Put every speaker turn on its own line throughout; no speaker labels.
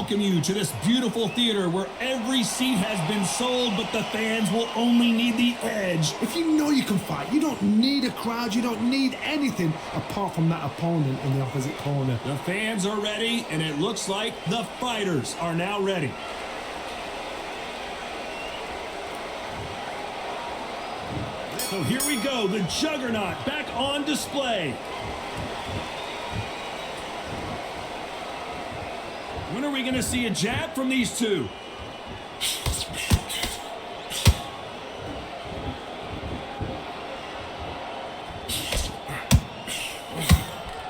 welcome you to this beautiful theater where every seat has been sold, but the fans will only need the edge.
If you know you can fight, you don't need a crowd, you don't need anything apart from that opponent in the opposite corner.
The fans are ready, and it looks like the fighters are now ready. So here we go, the juggernaut back on display. When are we going to see a jab from these two?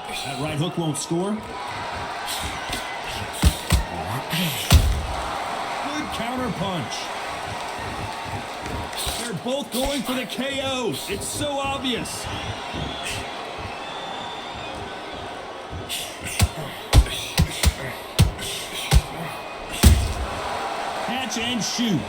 That right hook won't score. Good counter punch. They're both going for the KO. It's so obvious. Catch and shoot.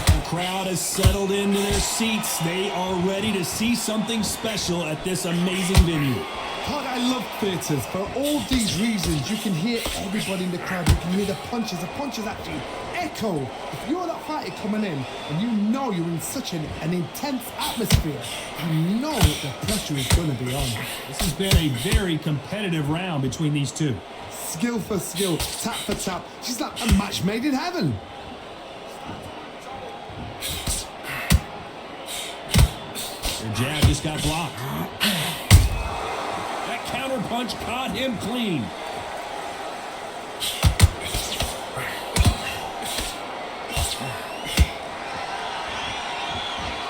The crowd has settled into their seats. They are ready to see something special at this amazing venue.
God, I love theatres. For all these reasons, you can hear everybody in the crowd. You can hear the punches. The punches actually echo. If you're that fighter coming in and you know you're in such an intense atmosphere, you know the pressure is going to be on.
This has been a very competitive round between these two.
Skill for skill, tap for tap. She's like a match made in heaven.
Their jab just got blocked. That counter punch caught him clean.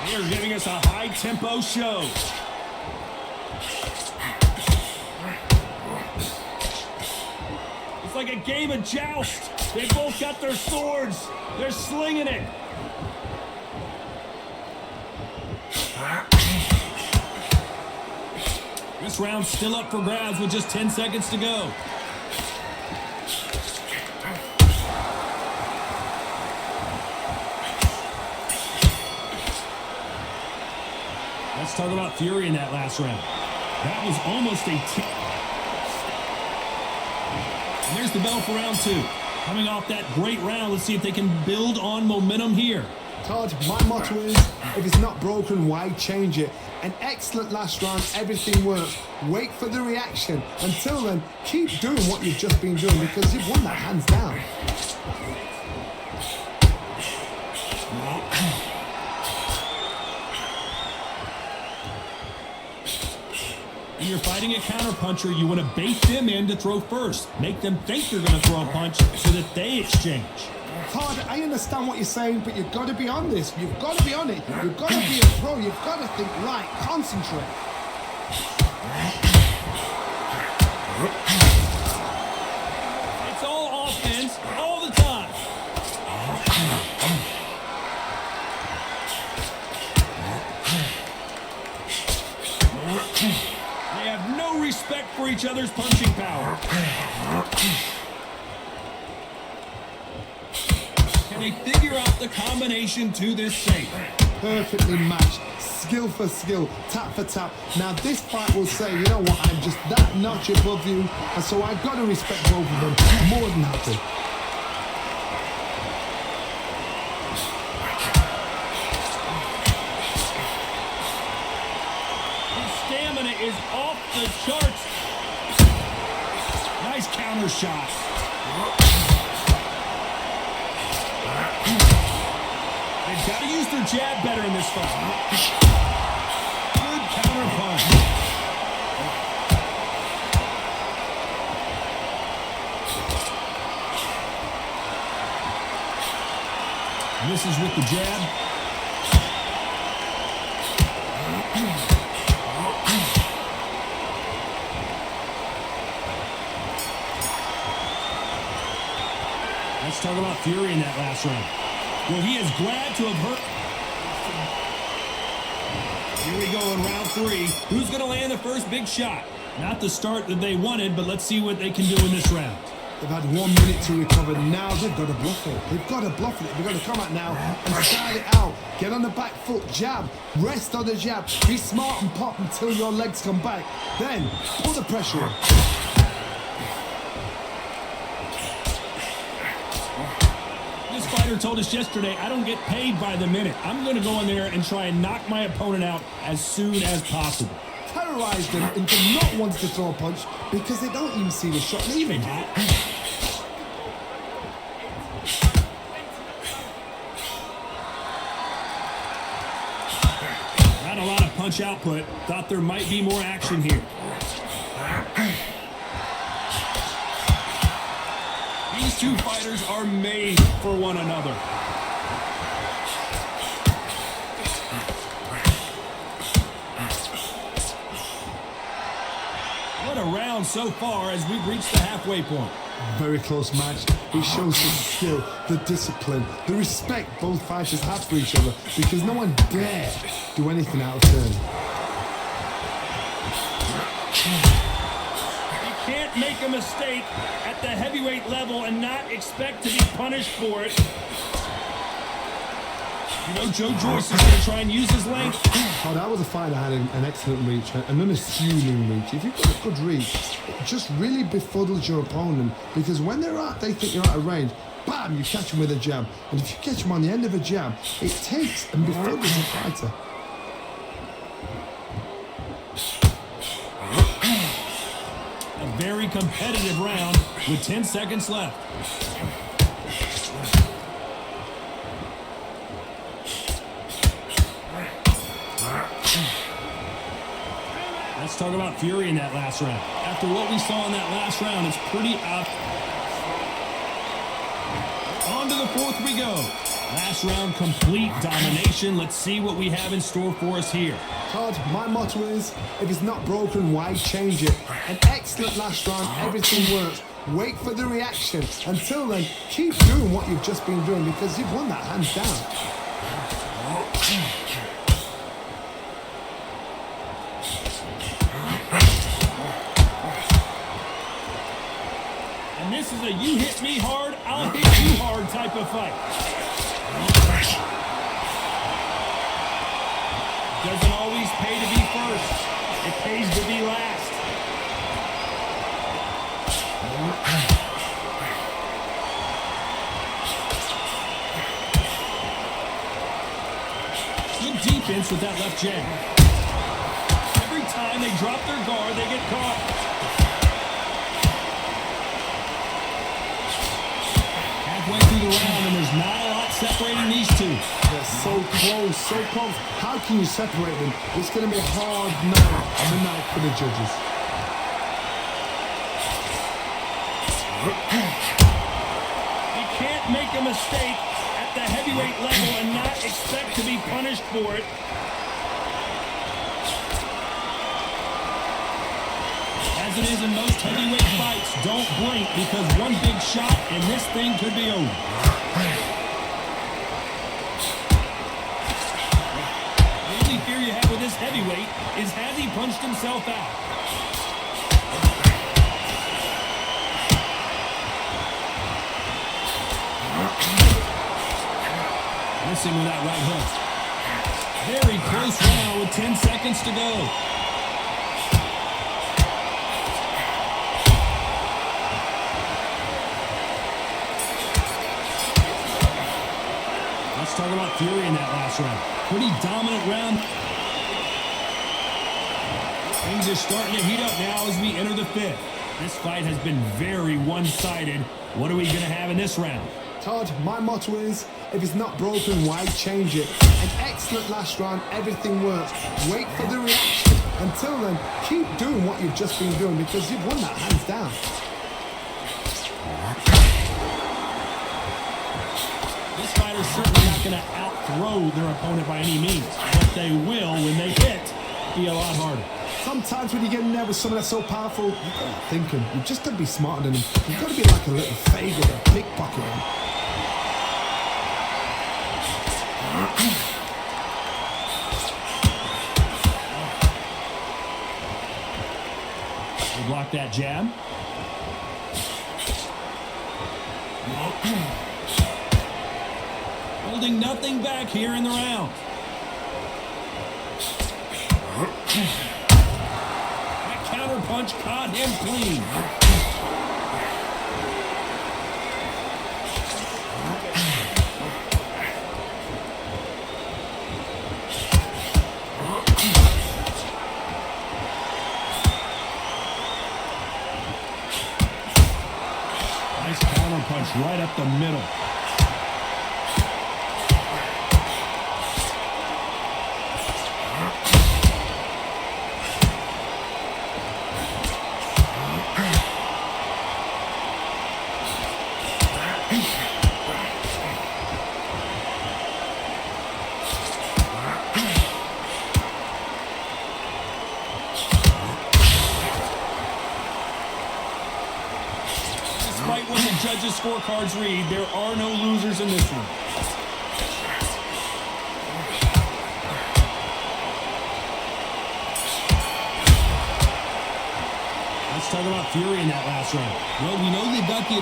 They're giving us a high-tempo show. It's like a game of joust. They both got their swords. They're slinging it. This round's still up for grabs with just 10 seconds to go. Let's talk about Fury in that last round. That was almost a And there's the bell for round two. Coming off that great round, let's see if they can build on momentum here.
Todd, my motto is, if it's not broken, why change it? An excellent last round, everything works. Wait for the reaction. Until then, keep doing what you've just been doing because you've won that hands down.
When you're fighting a counterpuncher, you want to bait them in to throw first. Make them think you're going to throw a punch so that they exchange.
Todd, I understand what you're saying, but you've got to be on this. You've got to be on it. You've got to be a pro. You've got to think right. Concentrate.
It's all offense all the time. They have no respect for each other's punching power. Can they figure out the combination to this safe?
Perfectly matched. Skill for skill, tap for tap. Now this fight will say, you know what, I'm just that notch above you, and so I've got to respect both of them. More than happy.
His stamina is off the charts. Nice counter shot. They've got to use their jab better in this fight. Good counter punch. Misses with the jab. Let's talk about Fury in that last round. Well, he is glad to have hurt. Here we go in round three. Who's going to land the first big shot? Not the start that they wanted, but let's see what they can do in this round.
They've had 1 minute to recover. Now they've got to bluff it. They've got to bluff it. They've got to come out now and start it out. Get on the back foot, jab, rest on the jab. Be smart and pop until your legs come back. Then, put the pressure on.
fighter told us yesterday, I don't get paid by the minute. I'm going to go in there and try and knock my opponent out as soon as possible.
Terrorize them into not wanting to throw a punch because they don't even see the shot leaving.
Not a lot of punch output. Thought there might be more action here. These two fighters are made for one another. What a round so far as we've reached the halfway point.
Very close match. It shows the skill, the discipline, the respect both fighters have for each other because no one dare do anything out of turn.
You can't make a mistake at the heavyweight level and not expect to be punished for it. You know, Joe Joyce is going to try and use his length.
Oh, that was a fight that had an excellent reach, an unassuming reach. If you've got a good reach, it just really befuddles your opponent because when they think you're out of range, bam, you catch them with a jab. And if you catch them on the end of a jab, it takes and befuddles the fighter.
A very competitive round with 10 seconds left. Let's talk about fury in that last round. After what we saw in that last round, it's pretty up. On to the fourth we go. Last round, complete domination. Let's see what we have in store for us here.
Todd, my motto is, if it's not broken, why change it? An excellent last round, everything works. Wait for the reaction. Until then, keep doing what you've just been doing because you've won that hands down.
And this is a you hit me hard, I'll hit you hard type of fight. Doesn't always pay to be first. It pays to be last. Good defense with that left jab. Every time they drop their guard, they get caught. Halfway through the round, and there's not a lot separating these two.
They're so close, so close. How can you separate them? It's going to be a hard night tonight for the judges.
You can't make a mistake at the heavyweight level and not expect to be punished for it. As it is in most heavyweight fights, don't blink because one big shot and this thing could be over. The only fear you have with this heavyweight is has he punched himself out? Missing with that right hook. Very close round with 10 seconds to go. Let's talk about fury in that last round. Pretty dominant round. Things are starting to heat up now as we enter the fifth. This fight has been very one-sided. What are we going to have in this round?
Todd, my motto is, if it's not broken, why change it? An excellent last round, everything works. Wait for the reaction. Until then, keep doing what you've just been doing because you've won that hands down.
This fighter's certainly not going to out-throw their opponent by any means, but they will, when they hit, be a lot harder.
Sometimes when you get in there with someone that's so powerful, you've got to think him. You've just got to be smarter than him. You've got to be like a little faggot or pickpocket him.
We block that jab. Holding nothing back here in the round. That counter punch caught him clean. power punch right up the middle. Despite what the judges' scorecards read, there are no losers in this one. Let's talk about Fury in that last round. Well, we know they've got the...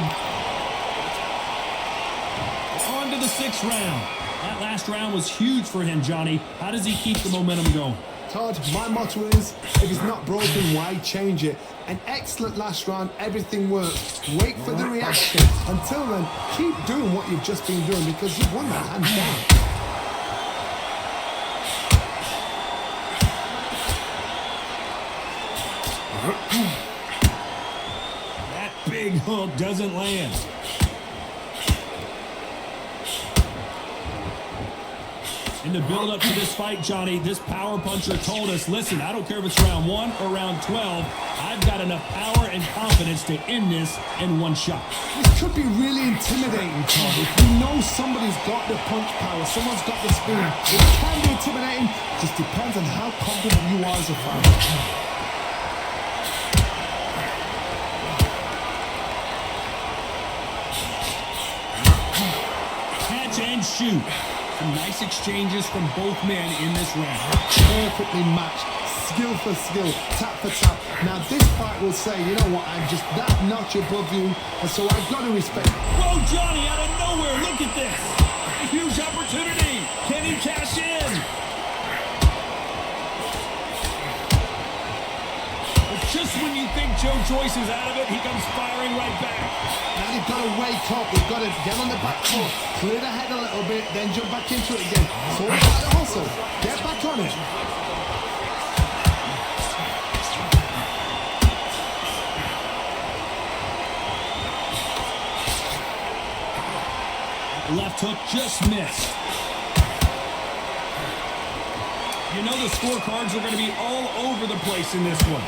On to the 6th round. That last round was huge for him, Johnny. How does he keep the momentum going?
Todd, my motto is, if it's not broken, why change it? An excellent last round, everything works. Wait for the reaction. Until then, keep doing what you've just been doing because you've won that hands down.
That big hook doesn't land. In the build-up to this fight, Johnny, this power puncher told us, listen, I don't care if it's round 1 or round 12, I've got enough power and confidence to end this in one shot.
This could be really intimidating, Todd. If you know somebody's got the punch power, someone's got the speed, it can be intimidating. Just depends on how confident you are as a fighter.
Catch and shoot. Some nice exchanges from both men in this round.
Perfectly matched, skill for skill, tap for tap. Now this fight will say, you know what, I'm just that notch above you, and so I've got to respect.
Whoa, Johnny, out of nowhere, look at this. A huge opportunity. Can he cash in? But just when you think Joyce is out of it, he comes firing right back.
Now they've got to wake up, they've got to get on the back foot, clear the head a little bit, then jump back into it again. It's all about the hustle. Get back on it.
Left hook just missed. You know the scorecards are going to be all over the place in this one.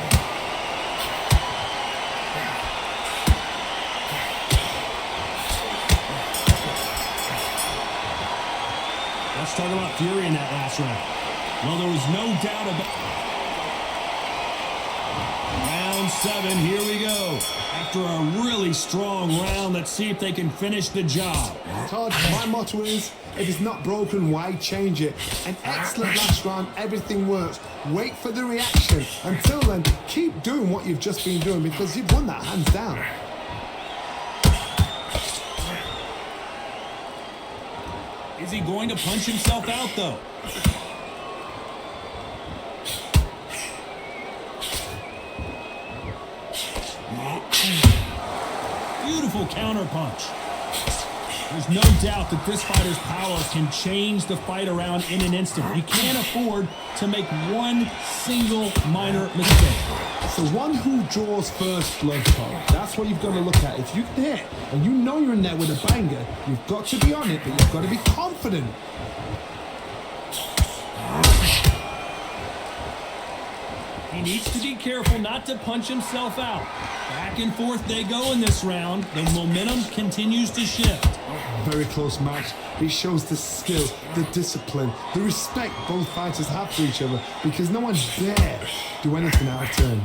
Let's talk about Fury in that last round. Well, there was no doubt about... Round 7, here we go. After a really strong round, let's see if they can finish the job.
Todd, my motto is, if it's not broken, why change it? An excellent last round, everything works. Wait for the reaction. Until then, keep doing what you've just been doing because you've won that hands down.
Is he going to punch himself out, though? Beautiful counter punch. There's no doubt that this fighter's power can change the fight around in an instant. You can't afford to make one single minor mistake.
It's the one who draws first blood, Todd. That's what you've got to look at. If you can hit and you know you're in there with a banger, you've got to be on it, but you've got to be confident.
He needs to be careful not to punch himself out. Back and forth they go in this round. The momentum continues to shift.
Very close match. It shows the skill, the discipline, the respect both fighters have for each other because no one dare do anything out of turn.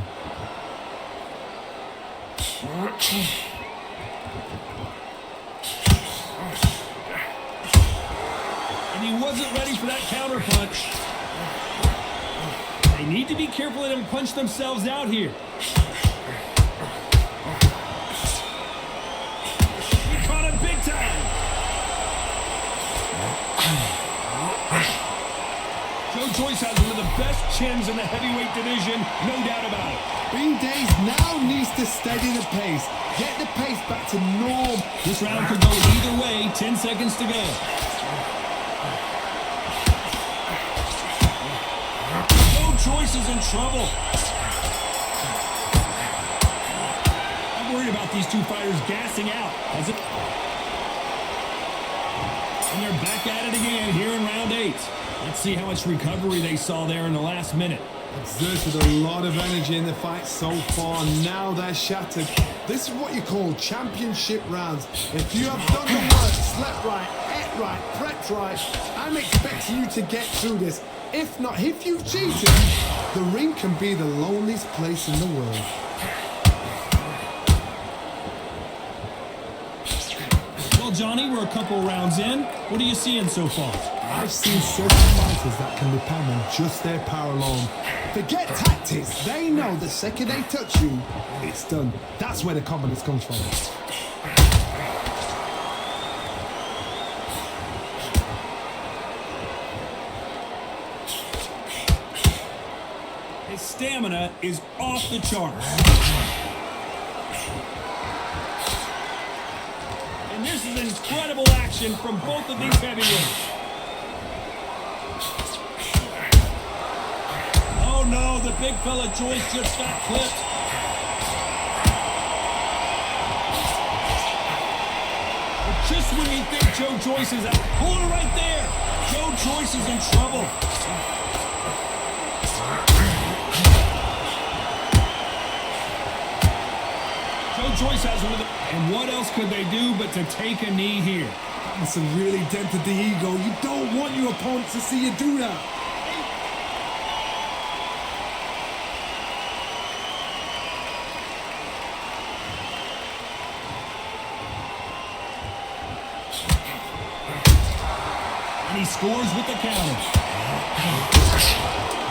And he wasn't ready for that counter punch. They need to be careful they don't punch themselves out here. He caught him big time. Joyce has one of the best chins in the heavyweight division, no doubt about it.
Bean Days now needs to steady the pace. Get the pace back to norm.
This round could go either way. 10 seconds to go. Joyce is in trouble. worried about these two fighters gassing out. And they're back at it again here in round 8. Let's see how much recovery they saw there in the last minute.
Exerted a lot of energy in the fight so far. Now they're shattered. This is what you call championship rounds. If you have done the work, slept right, ate right, prepped right, I'm expecting you to get through this. If not, if you've cheated, the ring can be the loneliest place in the world.
Well, Johnny, we're a couple rounds in. What are you seeing so far?
I've seen certain fighters that can depend on just their power alone. Forget tactics. They know the second they touch you, it's done. That's where the confidence comes from.
His stamina is off the charts. And this is incredible action from both of these heavyweights. Oh no, the big fella Joyce just got clipped. But just when you think Joe Joyce is out, hold it right there. Joe Joyce is in trouble. Joyce has one of the, and what else could they do but to take a knee here?
It's really dented the ego. You don't want your opponent to see you do that.
And he scores with the counter.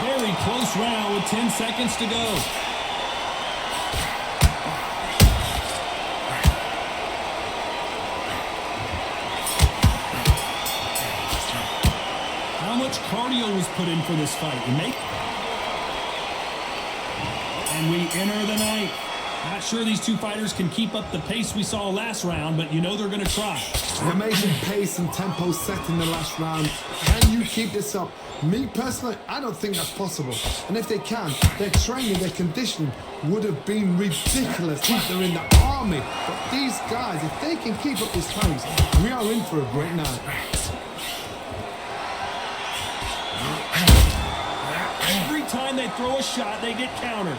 Very close round with 10 seconds to go. Cardio was put in for this fight. And we enter the ninth. Not sure these two fighters can keep up the pace we saw last round, but you know they're going to try.
The amazing pace and tempo set in the last round. Can you keep this up? Me personally, I don't think that's possible. And if they can, their training, their conditioning would have been ridiculous if they're in the army. But these guys, if they can keep up this pace, we are in for a great night.
Every time they throw a shot, they get countered.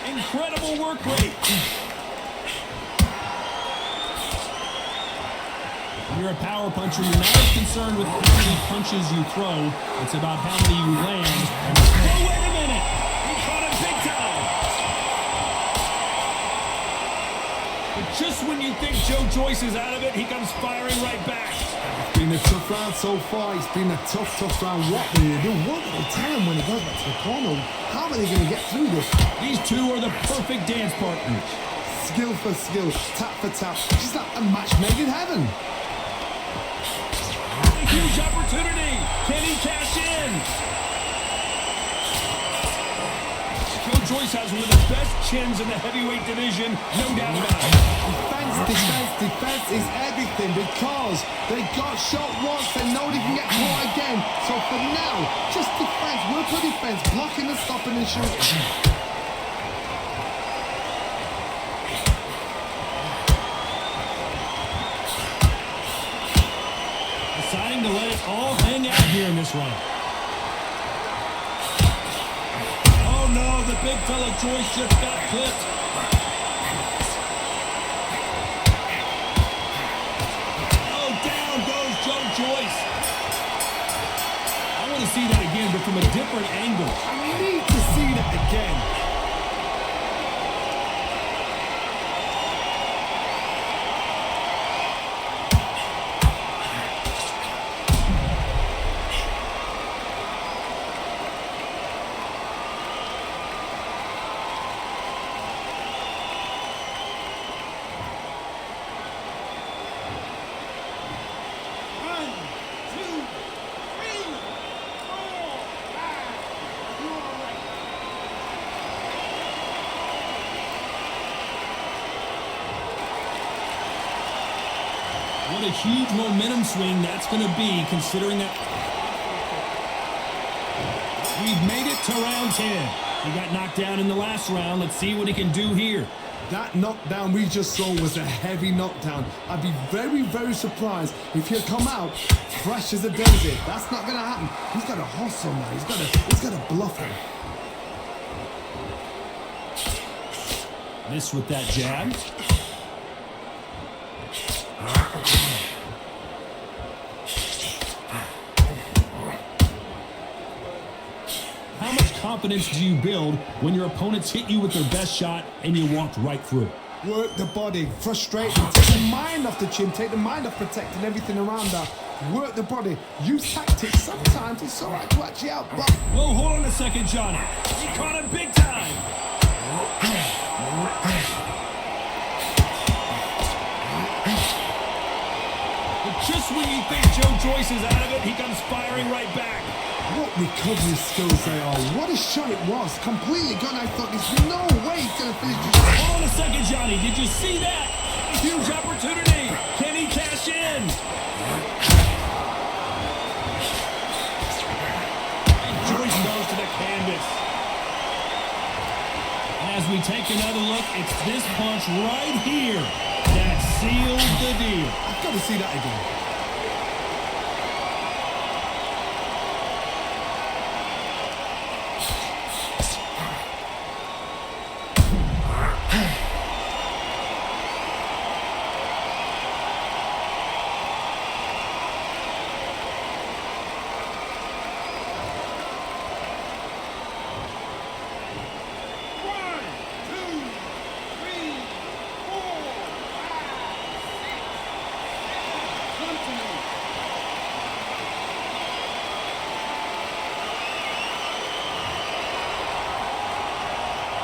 Incredible work rate. When you're a power puncher, you're not as concerned with how many punches you throw. It's about how many you land. And oh, wait a minute! He caught him big time! But just when you think Joe Joyce is out of it, he comes firing right back.
It's been a tough round so far. It's been a tough round. What will you do? What will they tell him when he goes back to the corner? How are they going to get through this?
These two are the perfect dance partners.
Skill for skill, tap for tap. Just like a match made in heaven.
A huge opportunity. Can he cash in? Joe Joyce has one of the best chins in the heavyweight division, no doubt about it.
Defense is everything because they got shot once and know they can get caught again. So for now, just defense, work for defense, blocking and stopping and shooting.
Deciding to let it all hang out here in this round. Oh no, the big fella Joyce just got clipped. Oh, down goes Joe Joyce. I want to see that again, but from a different angle.
I need to see that again.
What a huge momentum swing that's going to be, considering that we've made it to round 10. He got knocked down in the last round. Let's see what he can do here.
That knockdown we just saw was a heavy knockdown. I'd be very, very surprised if he'll come out fresh as a daisy. That's not going to happen. He's got to hustle now. He's got to bluff him.
Miss with that jab. How much confidence do you build when your opponents hit you with their best shot and you walked right through?
Work the body, frustrate them, take the mind off the chin, take the mind off protecting everything around that. Work the body, use tactics. Sometimes it's all right to actually outblock.
Whoa, hold on a second, Johnny. He caught him big time. But just when you think Joe Joyce is out of it, he comes firing right back.
What recovery skills they are. What a shot it was. Completely gone. I thought there's no way he's going to finish this.
Hold on a second, Johnny. Did you see that? Huge opportunity. Can he cash in? And Joyce goes to the canvas. As we take another look, it's this punch right here that sealed the deal.
I've got to see that again.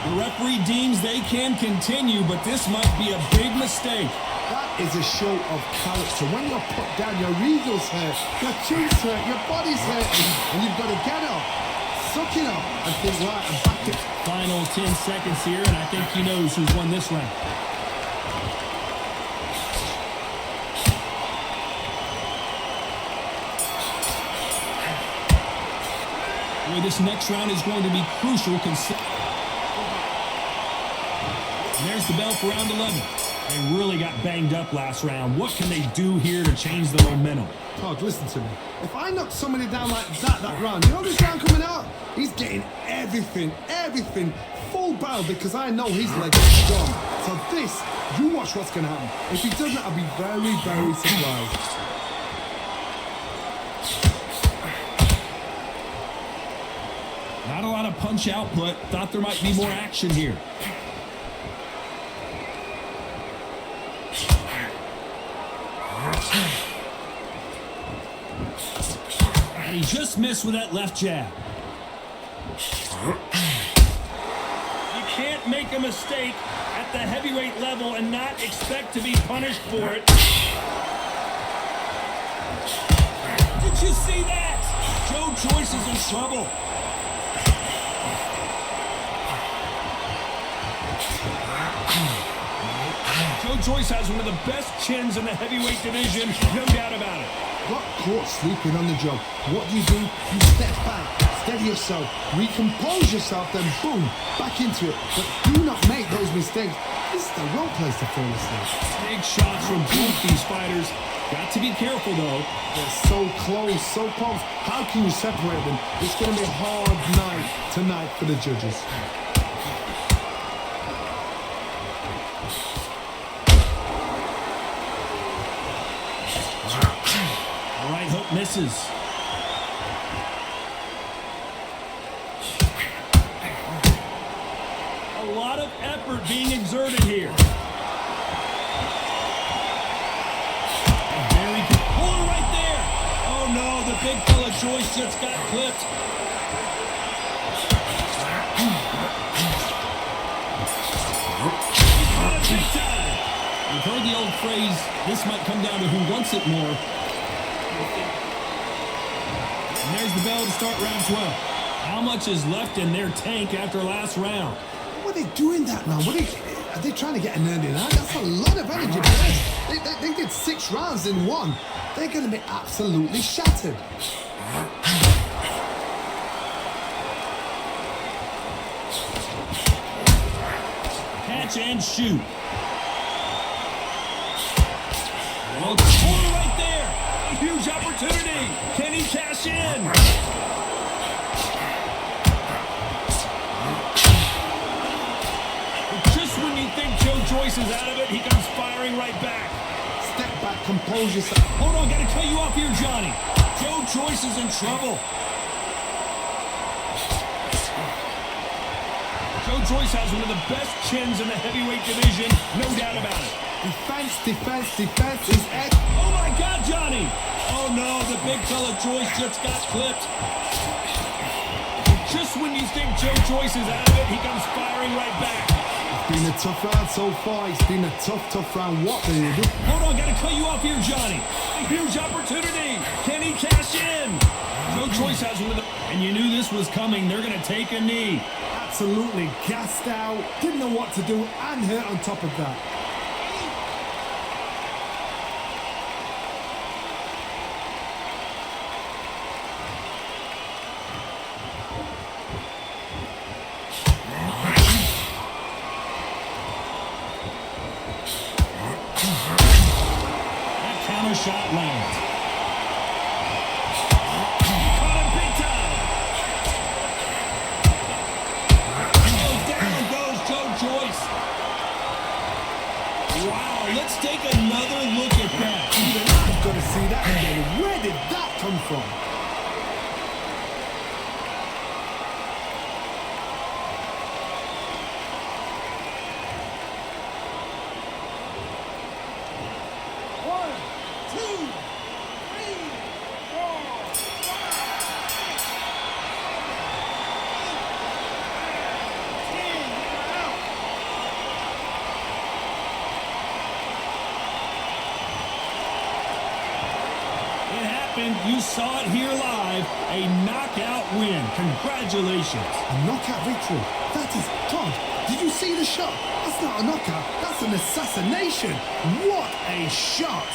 The referee deems they can continue, but this might be a big mistake.
That is a show of character. When you're put down, your ego's hurt, your chin's hurt, your body's hurt, and you've got to get up, suck it up, and think, right, I'm back to...
Final 10 seconds here, and I think he knows who's won this round. Boy, this next round is going to be crucial. And there's the bell for round 11. They really got banged up last round. What can they do here to change the momentum?
Todd, listen to me. If I knock somebody down like that round, you know this round coming out? He's getting everything, full barrel because I know his leg is strong. So this, you watch what's going to happen. If he doesn't, I'll be very, very surprised.
Not a lot of punch output. Thought there might be more action here. And he just missed with that left jab. You can't make a mistake at the heavyweight level and not expect to be punished for it. Did you see that? Joe Joyce is in trouble. Joe Joyce has one of the best chins in the heavyweight division, no doubt about it.
Got caught sleeping on the job. What do? You step back, steady yourself, recompose yourself, then boom, back into it. But do not make those mistakes. This is the wrong place to fall asleep.
Big shots from both these fighters. Got to be careful, though.
They're so close, so close. How can you separate them? It's going to be a hard night tonight for the judges.
Right hook misses. A lot of effort being exerted here. And very good. Oh, right there. Oh, no, the big fella Joyce just got clipped. He caught it big time. We've heard the old phrase, this might come down to who wants it more. And there's the bell to start round 12. How much is left in their tank after last round?
What are they doing that now? Are they trying to get an earning out? That's a lot of energy. They did 6 rounds in one. They're going to be absolutely shattered.
Catch and shoot. Well, corner right there. A huge opportunity. Can he cash in? Just when you think Joe Joyce is out of it, he comes firing right back.
Step back, compose yourself.
Hold on, gotta cut you off here, Johnny. Joe Joyce is in trouble. Joe Joyce has one of the best chins in the heavyweight division, no doubt about it.
Defense, defense, defense is X.
Oh my God, Johnny! Oh no, the big fella Joyce just got clipped. Just when you think Joe Joyce is out of it, he comes firing right back.
It's been a tough round so far. It's been a tough round. What do you do?
Hold on, gotta cut you off here, Johnny. A huge opportunity. Can he cash in? Joe Joyce has one of the... And you knew this was coming. They're gonna take a knee.
Absolutely gassed out. Didn't know what to do and hurt on top of that.
Shot lands. Caught him big time. Oh, down goes Joe Joyce. Wow, let's take another look at that.
Even I've got to see that again. Where did that come from?
You saw it here live, a knockout win. Congratulations.
A knockout victory. That is God. Did you see the shot? That's not a knockout. That's an assassination. What a shot.